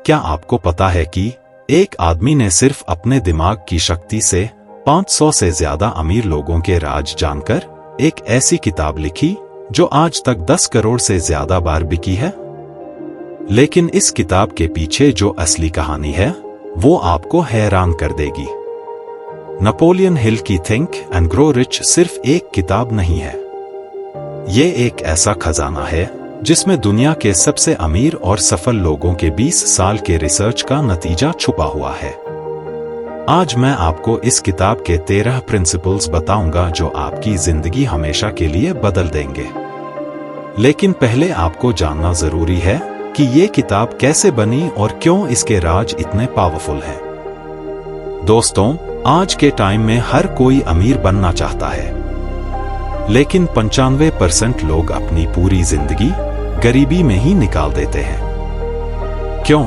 क्या आपको पता है कि एक आदमी ने सिर्फ अपने दिमाग की शक्ति से 500 से ज्यादा अमीर लोगों के राज जानकर एक ऐसी किताब लिखी जो आज तक 10 करोड़ से ज्यादा बार बिकी है? लेकिन इस किताब के पीछे जो असली कहानी है वो आपको हैरान कर देगी। नेपोलियन हिल की थिंक एंड ग्रो रिच सिर्फ एक किताब नहीं है, ये एक ऐसा खजाना है जिसमें दुनिया के सबसे अमीर और सफल लोगों के 20 साल के रिसर्च का नतीजा छुपा हुआ है। आज मैं आपको इस किताब के 13 प्रिंसिपल्स बताऊंगा जो आपकी जिंदगी हमेशा के लिए बदल देंगे। लेकिन पहले आपको जानना जरूरी है कि ये किताब कैसे बनी और क्यों इसके राज इतने पावरफुल हैं। दोस्तों, आज के टाइम में हर कोई अमीर बनना चाहता है, लेकिन 95% लोग अपनी पूरी जिंदगी गरीबी में ही निकाल देते हैं। क्यों?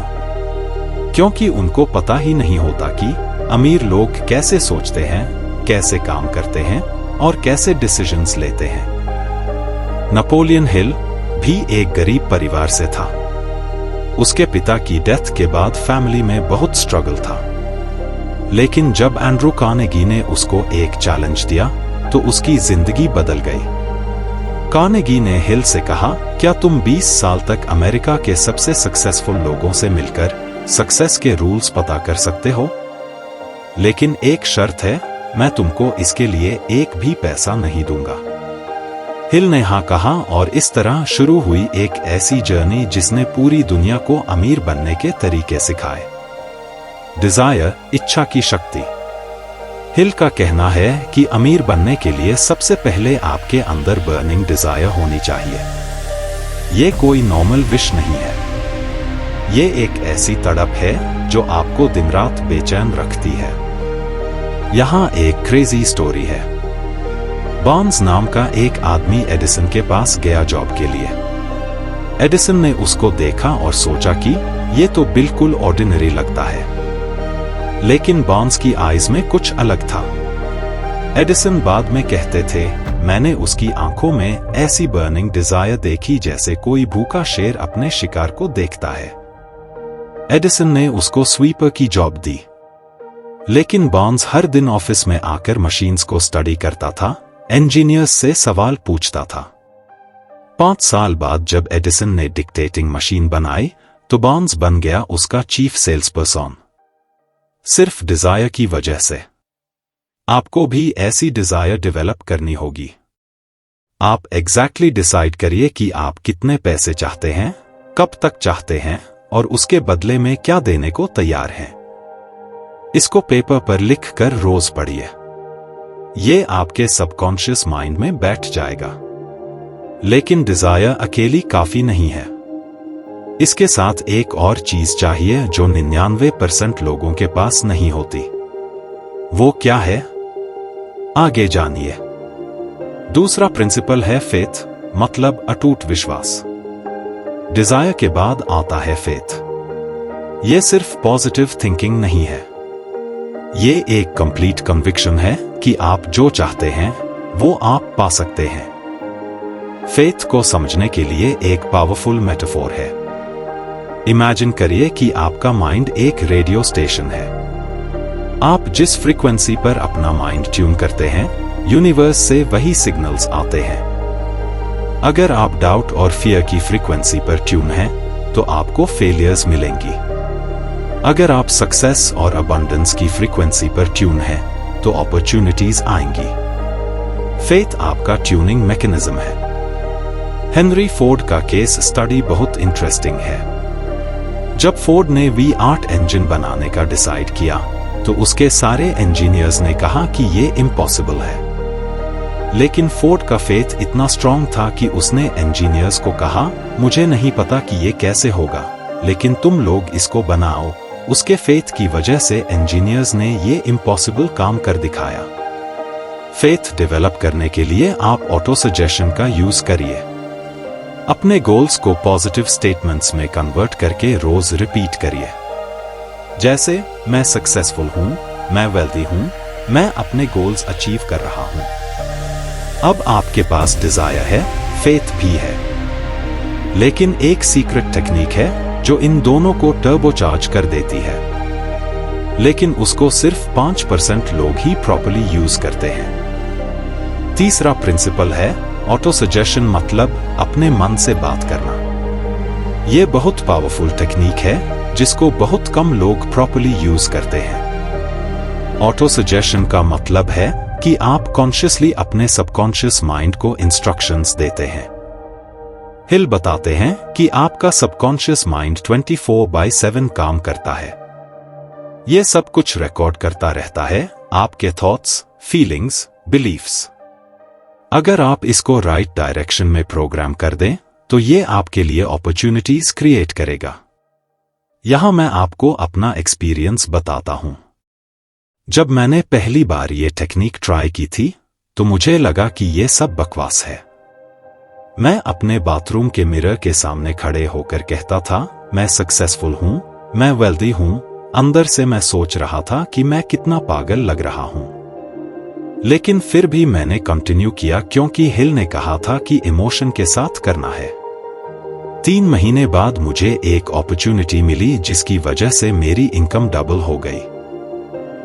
क्योंकि उनको पता ही नहीं होता कि अमीर लोग कैसे सोचते हैं, कैसे काम करते हैं और कैसे डिसीजंस लेते हैं। नेपोलियन हिल भी एक गरीब परिवार से था। उसके पिता की डेथ के बाद फैमिली में बहुत स्ट्रगल था। लेकिन जब एंड्रू कार्नेगी ने उसको एक चैलेंज दिया तो उसकी जिंदगी बदल गई। कार्नेगी ने हिल से कहा, क्या तुम 20 साल तक अमेरिका के सबसे सक्सेसफुल लोगों से मिलकर सक्सेस के रूल्स पता कर सकते हो? लेकिन एक शर्त है, मैं तुमको इसके लिए एक भी पैसा नहीं दूंगा। हिल ने हाँ कहा और इस तरह शुरू हुई एक ऐसी जर्नी जिसने पूरी दुनिया को अमीर बनने के तरीके सिखाए। डिजायर, इच्छा की शक्ति। हिल का कहना है कि अमीर बनने के लिए सबसे पहले आपके अंदर बर्निंग डिजायर होनी चाहिए। ये कोई नॉर्मल विश नहीं है, ये एक ऐसी तड़प है जो आपको दिन रात बेचैन रखती है। यहाँ एक क्रेजी स्टोरी है। बार्न्स नाम का एक आदमी एडिसन के पास गया जॉब के लिए। एडिसन ने उसको देखा और सोचा कि ये तो बिल्कुल ऑर्डिनरी लगता है, लेकिन बार्न्स की आईज में कुछ अलग था। एडिसन बाद में कहते थे, मैंने उसकी आंखों में ऐसी बर्निंग डिजायर देखी जैसे कोई भूखा शेर अपने शिकार को देखता है। एडिसन ने उसको स्वीपर की जॉब दी, लेकिन बार्न्स हर दिन ऑफिस में आकर मशीन्स को स्टडी करता था, इंजीनियर्स से सवाल पूछता था। 5 साल बाद जब एडिसन ने डिक्टेटिंग मशीन बनाई तो बार्न्स बन गया उसका चीफ सेल्स पर्सन, सिर्फ डिजायर की वजह से। आपको भी ऐसी डिजायर डेवलप करनी होगी। आप एग्जैक्टली डिसाइड करिए कि आप कितने पैसे चाहते हैं, कब तक चाहते हैं और उसके बदले में क्या देने को तैयार हैं। इसको पेपर पर लिख कर रोज पढ़िए, ये आपके सबकॉन्शियस माइंड में बैठ जाएगा। लेकिन डिजायर अकेली काफी नहीं है, इसके साथ एक और चीज चाहिए जो 99% लोगों के पास नहीं होती। वो क्या है? आगे जानिए। दूसरा प्रिंसिपल है फेथ, मतलब अटूट विश्वास। डिजायर के बाद आता है फेथ। ये सिर्फ पॉजिटिव थिंकिंग नहीं है, ये एक कंप्लीट कन्विक्शन है कि आप जो चाहते हैं वो आप पा सकते हैं। फेथ को समझने के लिए एक पावरफुल मेटाफोर है। इमेजिन करिए कि आपका माइंड एक रेडियो स्टेशन है। आप जिस फ्रीक्वेंसी पर अपना माइंड ट्यून करते हैं, यूनिवर्स से वही सिग्नल्स आते हैं। अगर आप डाउट और फियर की फ्रीक्वेंसी पर ट्यून हैं, तो आपको फेलियर्स मिलेंगी। अगर आप सक्सेस और अबंडेंस की फ्रीक्वेंसी पर ट्यून हैं, तो अपॉर्चुनिटीज आएंगी। फेथ आपका ट्यूनिंग मैकेनिज्म है। हेनरी फोर्ड का केस स्टडी बहुत इंटरेस्टिंग है। जब फोर्ड ने V8 इंजन बनाने का डिसाइड किया, तो उसके सारे इंजीनियर्स ने कहा कि ये इम्पॉसिबल है। लेकिन फोर्ड का फेथ इतना स्ट्रांग था कि उसने इंजीनियर्स को कहा, मुझे नहीं पता कि ये कैसे होगा, लेकिन तुम लोग इसको बनाओ। उसके फेथ की वजह से इंजीनियर्स ने ये इम्पॉसिबल काम कर दिखाया। फेथ डेवलप करने के लिए आप ऑटो सजेशन का यूज करिए। अपने गोल्स को पॉजिटिव स्टेटमेंट्स में कन्वर्ट करके रोज रिपीट करिए। जैसे, मैं सक्सेसफुल हूं, मैं वेल्दी हूं, मैं अपने गोल्स अचीव कर रहा हूं। अब आपके पास डिजायर है, फेथ भी है। लेकिन एक सीक्रेट टेक्निक है जो इन दोनों को टर्बोचार्ज कर देती है, लेकिन उसको सिर्फ 5% लोग ही प्रॉपर्ली यूज करते हैं। तीसरा प्रिंसिपल है ऑटो सजेशन, मतलब अपने मन से बात करना। यह बहुत पावरफुल टेक्निक है जिसको बहुत कम लोग प्रॉपर्ली यूज करते हैं। ऑटो सजेशन का मतलब है कि आप कॉन्शियसली अपने सबकॉन्शियस माइंड को इंस्ट्रक्शंस देते हैं। हिल बताते हैं कि आपका सबकॉन्शियस माइंड 24/7 काम करता है। यह सब कुछ रिकॉर्ड करता रहता है, आपके थॉट्स, फीलिंग्स, बिलीफ्स। अगर आप इसको राइट डायरेक्शन में प्रोग्राम कर दें तो ये आपके लिए अपॉर्चुनिटीज क्रिएट करेगा। यहां मैं आपको अपना एक्सपीरियंस बताता हूं। जब मैंने पहली बार ये टेक्निक ट्राई की थी तो मुझे लगा कि ये सब बकवास है। मैं अपने बाथरूम के मिरर के सामने खड़े होकर कहता था, मैं सक्सेसफुल हूं, मैं वेल्दी हूं। अंदर से मैं सोच रहा था कि मैं कितना पागल लग रहा हूं। लेकिन फिर भी मैंने कंटिन्यू किया क्योंकि हिल ने कहा था कि इमोशन के साथ करना है। 3 महीने बाद मुझे एक अपॉर्चुनिटी मिली जिसकी वजह से मेरी इनकम डबल हो गई।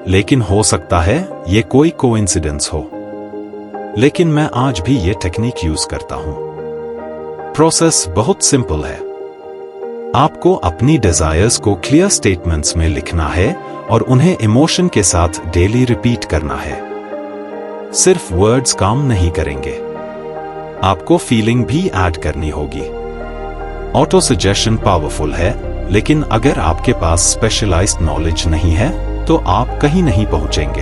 लेकिन हो सकता है ये कोई कोइंसिडेंस हो, लेकिन मैं आज भी ये टेक्निक यूज करता हूं। प्रोसेस बहुत सिंपल है। आपको अपनी डिजायर्स को क्लियर स्टेटमेंट्स में लिखना है और उन्हें इमोशन के साथ डेली रिपीट करना है। सिर्फ वर्ड्स काम नहीं करेंगे, आपको फीलिंग भी ऐड करनी होगी। ऑटो सजेशन पावरफुल है, लेकिन अगर आपके पास स्पेशलाइज्ड नॉलेज नहीं है तो आप कहीं नहीं पहुंचेंगे।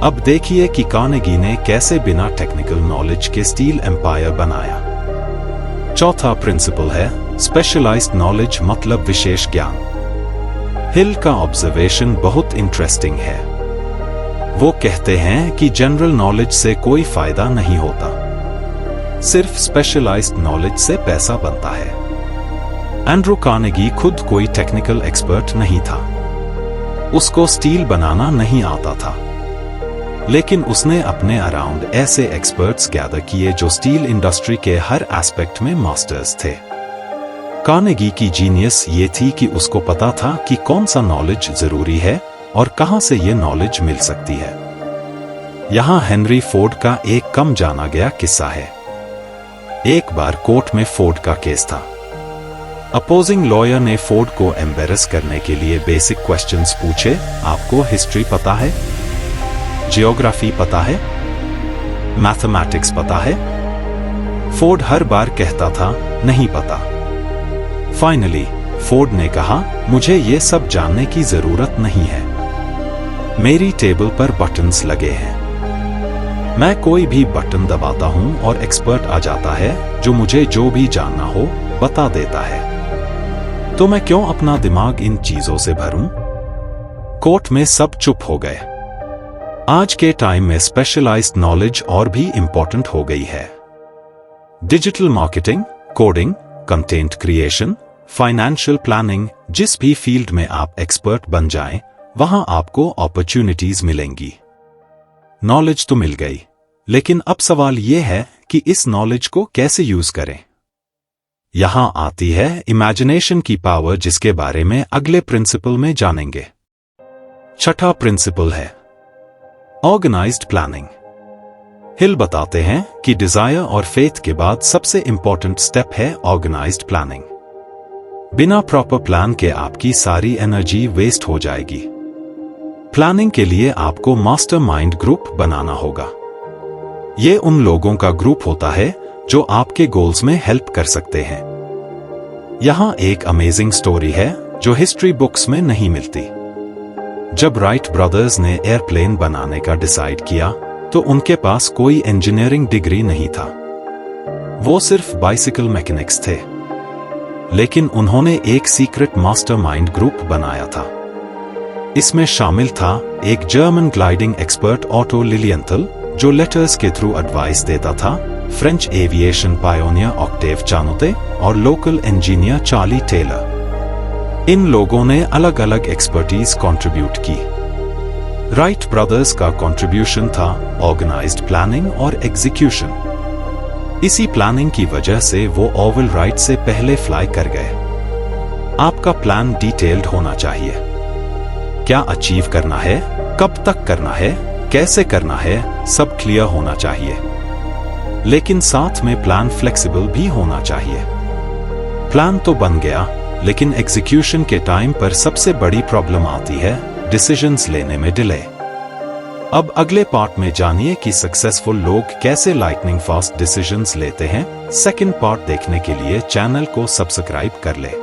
अब देखिए कि कार्नेगी ने कैसे बिना टेक्निकल नॉलेज के स्टील एम्पायर बनाया। चौथा प्रिंसिपल है स्पेशलाइज्ड नॉलेज, मतलब विशेष ज्ञान। हिल का ऑब्जर्वेशन बहुत इंटरेस्टिंग है। वो कहते हैं कि जनरल नॉलेज से कोई फायदा नहीं होता, सिर्फ स्पेशलाइज्ड नॉलेज से पैसा बनता है। एंड्रू कार्नेगी खुद कोई टेक्निकल एक्सपर्ट नहीं था, उसको स्टील बनाना नहीं आता था, लेकिन उसने अपने अराउंड ऐसे एक्सपर्ट्स गैदर किए जो स्टील इंडस्ट्री के हर एस्पेक्ट में मास्टर्स थे। कार्नेगी की जीनियस ये थी कि उसको पता था कि कौन सा नॉलेज जरूरी है और कहां से ये नॉलेज मिल सकती है। यहां हेनरी फोर्ड का एक कम जाना गया किस्सा है। एक बार कोर्ट में फोर्ड का केस था। अपोजिंग लॉयर ने फोर्ड को एम्बेरस करने के लिए बेसिक क्वेश्चंस पूछे। आपको हिस्ट्री पता है? जियोग्राफी पता है? मैथमेटिक्स पता है? फोर्ड हर बार कहता था, नहीं पता। फाइनली फोर्ड ने कहा, मुझे ये सब जानने की जरूरत नहीं है, मेरी टेबल पर बटन्स लगे हैं, मैं कोई भी बटन दबाता हूं और एक्सपर्ट आ जाता है जो मुझे जो भी जानना हो बता देता है। तो मैं क्यों अपना दिमाग इन चीजों से भरूं? कोर्ट में सब चुप हो गए। आज के टाइम में स्पेशलाइज्ड नॉलेज और भी इंपॉर्टेंट हो गई है। Digital marketing, coding, content creation, financial planning, जिस भी फील्ड में आप एक्सपर्ट बन जाएं, वहां आपको अपॉर्चुनिटीज मिलेंगी। नॉलेज तो मिल गई, लेकिन अब सवाल यह है कि इस नॉलेज को कैसे यूज करें। यहां आती है इमेजिनेशन की पावर, जिसके बारे में अगले प्रिंसिपल में जानेंगे। छठा प्रिंसिपल है ऑर्गेनाइज्ड प्लानिंग। हिल बताते हैं कि डिजायर और फेथ के बाद सबसे इंपॉर्टेंट स्टेप है ऑर्गेनाइज्ड प्लानिंग। बिना प्रॉपर प्लान के आपकी सारी एनर्जी वेस्ट हो जाएगी। प्लानिंग के लिए आपको मास्टरमाइंड ग्रुप बनाना होगा। ये उन लोगों का ग्रुप होता है जो आपके गोल्स में हेल्प कर सकते हैं। यहां एक अमेजिंग स्टोरी है जो हिस्ट्री बुक्स में नहीं मिलती। जब राइट ब्रदर्स ने एयरप्लेन बनाने का डिसाइड किया तो उनके पास कोई इंजीनियरिंग डिग्री नहीं था, वो सिर्फ बाइसिकल मैकेनिक्स थे। लेकिन उन्होंने एक सीक्रेट मास्टरमाइंड ग्रुप बनाया था। इसमें शामिल था एक जर्मन ग्लाइडिंग एक्सपर्ट ऑटो लिलियंथल, जो लेटर्स के थ्रू एडवाइस देता था, फ्रेंच एविएशन पायोनियर ऑक्टेव चानोते और लोकल इंजीनियर चार्ली टेलर। इन लोगों ने अलग अलग एक्सपर्टीज कंट्रीब्यूट की। राइट ब्रदर्स का कंट्रीब्यूशन था ऑर्गेनाइज्ड प्लानिंग और एग्जीक्यूशन। इसी प्लानिंग की वजह से वो ऑर्वेल राइट से पहले फ्लाई कर गए। आपका प्लान डिटेल्ड होना चाहिए। क्या अचीव करना है, कब तक करना है, कैसे करना है, सब क्लियर होना चाहिए। लेकिन साथ में प्लान फ्लेक्सिबल भी होना चाहिए। प्लान तो बन गया, लेकिन एग्जीक्यूशन के टाइम पर सबसे बड़ी प्रॉब्लम आती है डिसीजंस लेने में डिले। अब अगले पार्ट में जानिए कि सक्सेसफुल लोग कैसे लाइटनिंग फास्ट डिसीजंस लेते हैं। सेकंड पार्ट देखने के लिए चैनल को सब्सक्राइब कर ले।